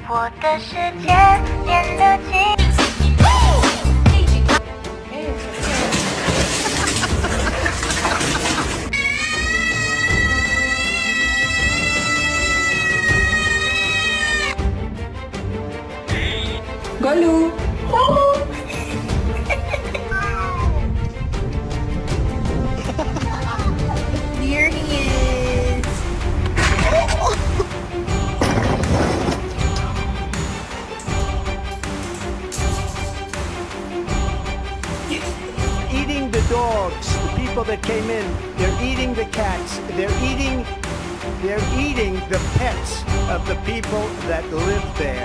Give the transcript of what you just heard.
我的世界变得静。Galu! Here he is. Eating the dogs, the people that came in, they're eating the cats, they're eating the pets of the people that live there.